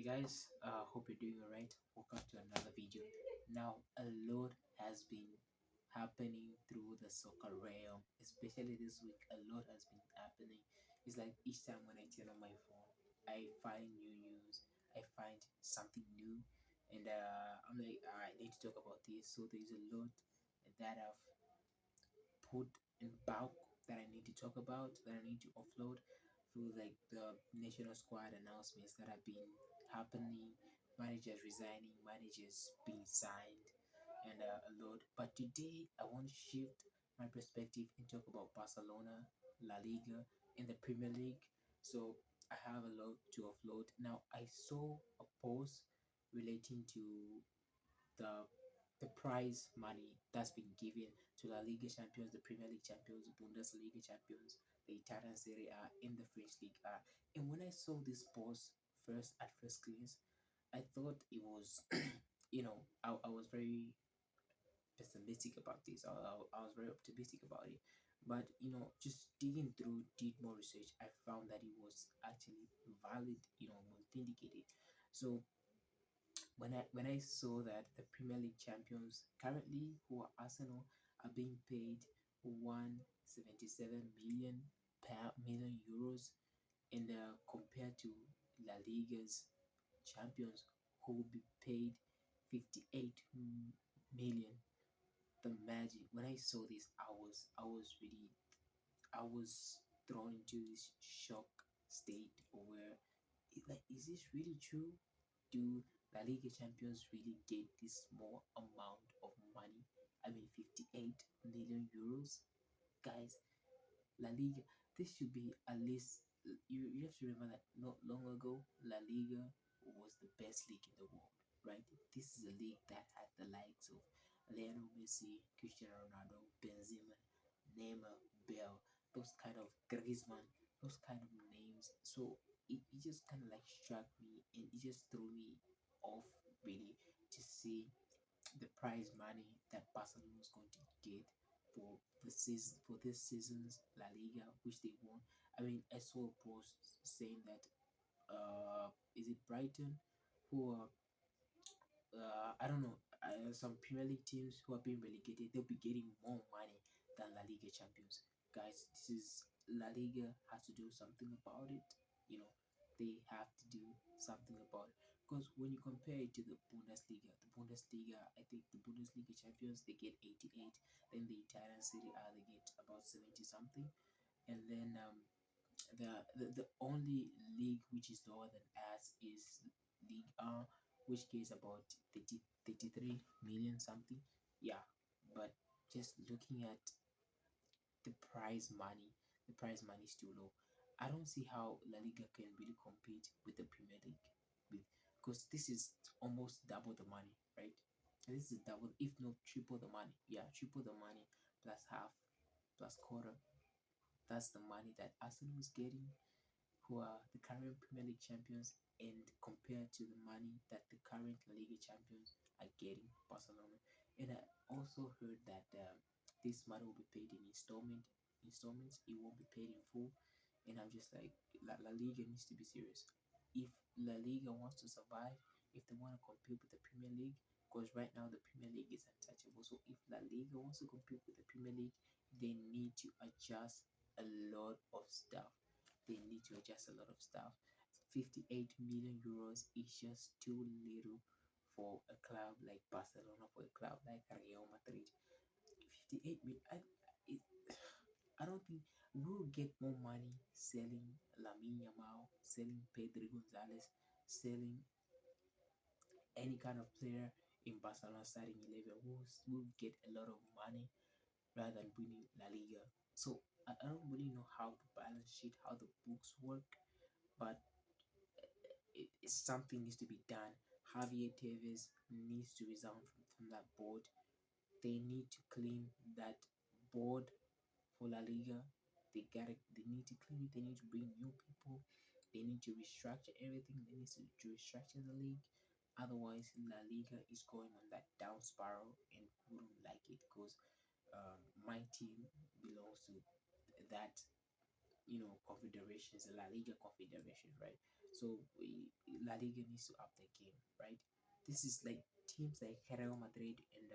Guys, hope you're doing alright. Welcome to another video. Now, a lot has been happening through the soccer realm, especially this week. A lot has been happening. It's like each time when I turn on my phone, I find new news, I find something new, and I'm like, I need to talk about this. So, there's a lot that I've put in bulk that I need to talk about, that I need to offload through like the national squad announcements that have been happening, managers resigning, managers being signed, and a lot. But today I want to shift my perspective and talk about Barcelona, La Liga, and the Premier League. So I have a lot to offload. Now I saw a post relating to the the prize money that's been given to La Liga champions, the Premier League champions, the Bundesliga champions, the Italian Serie A, and the French League A. And when I saw this post at first glance, I thought it was, I was very pessimistic about this. I was very optimistic about it. But, just digging through, did more research, I found that it was actually valid, was vindicated. So when I saw that the Premier League champions currently, who are Arsenal, are being paid 177 million euros, and compared to La Liga's champions, who will be paid 58 million. The magic. When I saw this, I was thrown into this shock state where like, is this really true? Do La Liga champions really get this small amount of money? I mean, 58 million euros, guys. La Liga. This should be at least. You have to remember that not long ago, La Liga was the best league in the world, right? This is a league that had the likes of Lionel Messi, Cristiano Ronaldo, Benzema, Neymar, Bell, those kind of Griezmann, those kind of names. So it just kind of like struck me, and it just threw me off really to see the prize money that Barcelona was going to get for the season, for this season's La Liga, which they won. I mean, I saw a post saying that is it Brighton, who are I don't know, some Premier League teams who are being relegated, they'll be getting more money than La Liga champions. Guys, this is La Liga has to do something about it. You know, they have to do something about it, because when you compare it to the Bundesliga, I think the Bundesliga champions, they get 88, then the Italian Serie A, they get about 70 something, and then the only league which is lower than us is League A, which gets about 33 million something. Yeah, but just looking at the prize money is too low. I don't see how La Liga can really compete with the Premier League, because this is almost double the money, right? This is double, if not triple the money. Yeah, triple the money plus half plus quarter. That's the money that Arsenal is getting, who are the current Premier League champions, and compared to the money that the current La Liga champions are getting, Barcelona. And I also heard that this money will be paid in installments. It won't be paid in full. And I'm just like, La Liga needs to be serious. If La Liga wants to survive, if they want to compete with the Premier League, because right now the Premier League is untouchable. So if La Liga wants to compete with the Premier League, they need to adjust a lot of stuff. They need to adjust a lot of stuff. 58 million euros is just too little for a club like Barcelona, for a club like Real Madrid. 58 million. It, I don't think we will get more money selling Lamine Yamal, selling Pedro Gonzalez, selling any kind of player in Barcelona starting 11. We'll get a lot of money rather than winning La Liga. So I don't really know how to balance sheet, how the books work, but it's something needs to be done. Javier Tevez needs to resign from that board. They need to clean that board for La Liga. They need to clean it. They need to bring new people. They need to restructure everything. They need to restructure the league. Otherwise, La Liga is going on that down spiral, and wouldn't like it, because my team belongs to that confederations, the La Liga confederation, right? So La Liga needs to up the game, right? This is like teams like Real Madrid and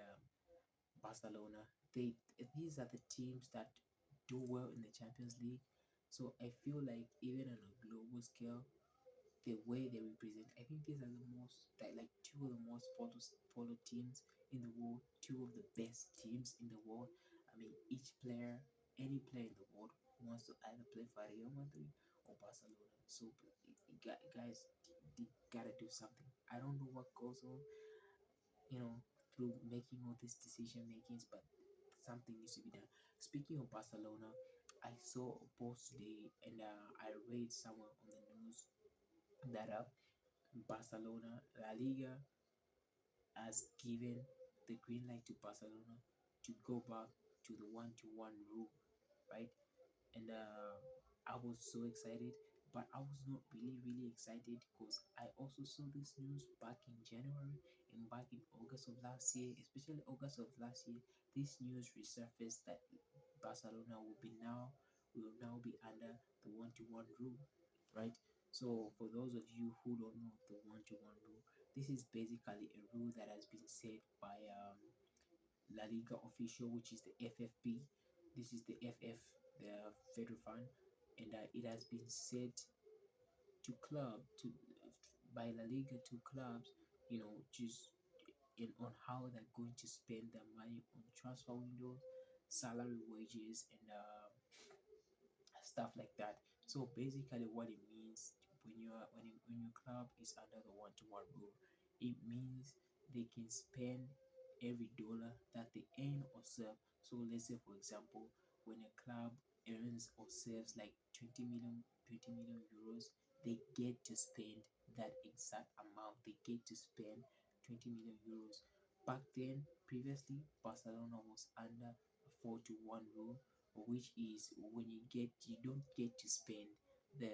Barcelona. These are the teams that do well in the Champions League. So I feel like even on a global scale, the way they represent, I think these are the most like two of the most followed teams in the world, two of the best teams in the world. I mean, each player, any player in the world wants to either play for Real Madrid or Barcelona. So guys, they gotta do something. I don't know what goes on, you know, through making all these decision makings, but something needs to be done. Speaking of Barcelona, I saw a post today, and I read somewhere on the news that Barcelona, La Liga has given the green light to Barcelona to go back to the one-to-one rule, right? And I was so excited, but I was not really excited because I also saw this news back in January and back in August of last year, especially August of last year. This news resurfaced that Barcelona will now be under the one-to-one rule, right? So for those of you who don't know the one-to-one rule, this is basically a rule that has been set by La Liga official, which is the FFP. This is the FF, the Federal Fund, and it has been set to club to by La Liga to clubs, just on how they're going to spend their money on transfer windows, salary, wages, and stuff like that. So basically, what it means when your club is under the one-to-one rule, it means they can spend every dollar that they earn or serve. So let's say, for example, when a club earns or serves like 20 million euros, they get to spend that exact amount. They get to spend 20 million euros. Back then, previously, Barcelona was under a 4-to-1 rule, which is when you don't get to spend the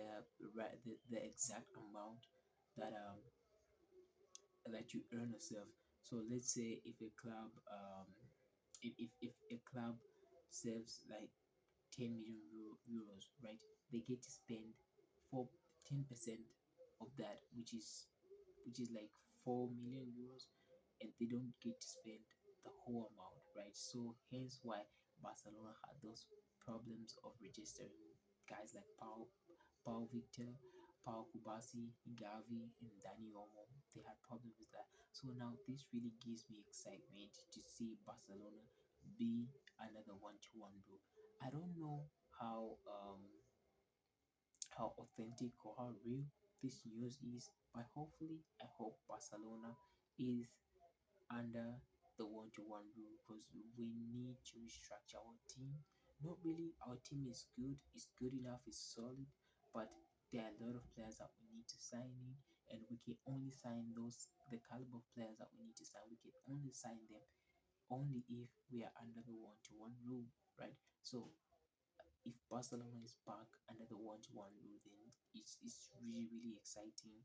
exact amount that that you earn yourself. So let's say if a club if a club serves like 10 million euros, right? They get to spend for 10% of that, which is like 4 million euros, and they don't get to spend the whole amount, right? So hence why Barcelona had those problems of registering guys like Paul Victor, Paul Kubasi, Gavi, and Dani Olmo. They had problems with that. So now this really gives me excitement to see Barcelona be another one-to-one rule. I don't know how authentic or how real this news is, but hopefully I hope Barcelona is under the one-to-one rule because we need to restructure our team. Not really, our team is good, it's good enough, it's solid, but there are a lot of players that we need to sign in, and we can only sign those the caliber of players that we need to sign. We can only sign them only if we are under the one-to-one rule, right? So if Barcelona is back under the one-to-one rule, then it's really exciting.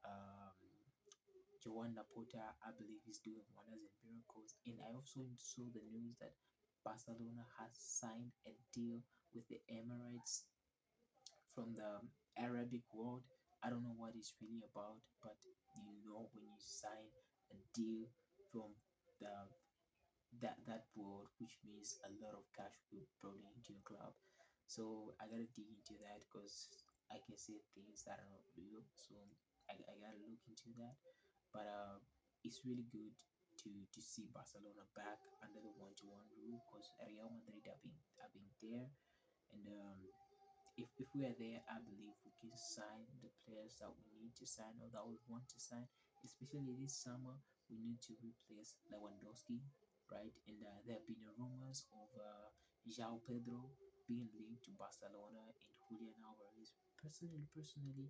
Um, Joan Laporta, I believe, is doing wonders and miracles. And I also saw the news that Barcelona has signed a deal with the Emirates from the Arabic world. I don't know what it's really about, but when you sign a deal from the that world, which means a lot of cash will probably into your club. So I gotta dig into that because I can say things that are not real. So I gotta look into that. But it's really good to see Barcelona back under the one-to-one rule because Real Madrid have been there, and if we are there, I believe we can sign the players that we need to sign or that we want to sign. Especially this summer, we need to replace Lewandowski, right? And there have been rumors of João Pedro being linked to Barcelona and Julian Alvarez. Personally,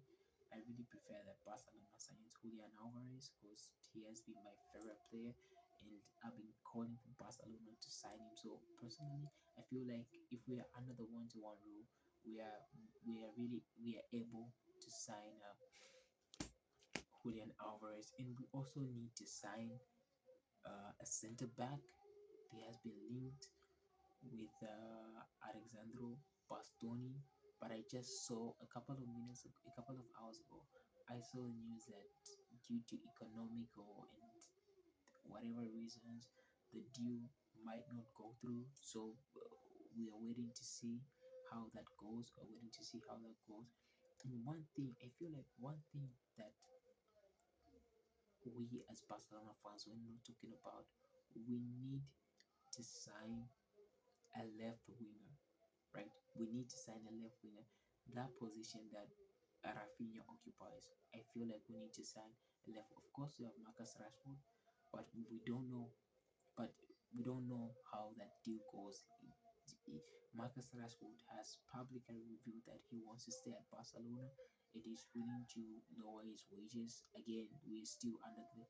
I really prefer that Barcelona signs Julian Alvarez because he has been my favorite player, and I've been calling for Barcelona to sign him. So personally, I feel like if we are under the one-to-one rule, we are able to sign Julian Alvarez, and we also need to sign a center back. He has been linked with Alexandro Bastoni. But I just saw a couple of hours ago, I saw news that due to economical and whatever reasons, the deal might not go through. So we are waiting to see how that goes. We're waiting to see how that goes. And one thing, I feel like one thing that we as Barcelona fans we're not talking about, we need to sign a left winger, right? We need to sign a left winger. That position that Rafinha occupies, I feel like we need to sign a left. Of course, we have Marcus Rashford, but but we don't know how that deal goes. Marcus Rashford has publicly revealed that he wants to stay at Barcelona. It is willing to lower his wages. Again, we're still under the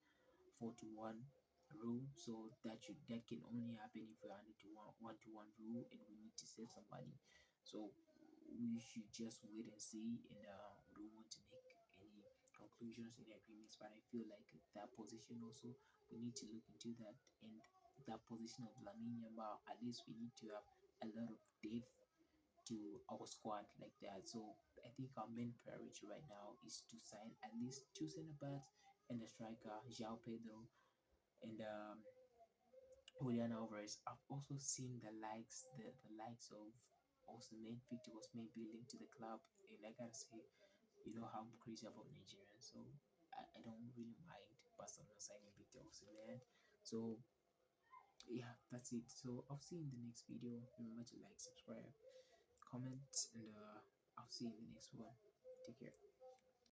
4-1 rule, so that can only happen if we're under to 1-1 rule, and we need to save some money. So we should just wait and see, and we don't want to make any conclusions, any agreements. But I feel like that position also we need to look into that, and that position of Lamine Yamal, at least we need to have a lot of depth to our squad like that. So I think our main priority right now is to sign at least two center backs and a striker, João Pedro and Julian Alvarez. I've also seen the likes of also main Victor was maybe linked to the club, and I gotta say, you know how I'm crazy about Nigerians, so I don't really mind Barcelona signing Victor Osimhen. So yeah, that's it. So I'll see you in the next video. Remember to like, subscribe, comment, and I'll see you in the next one. Take care.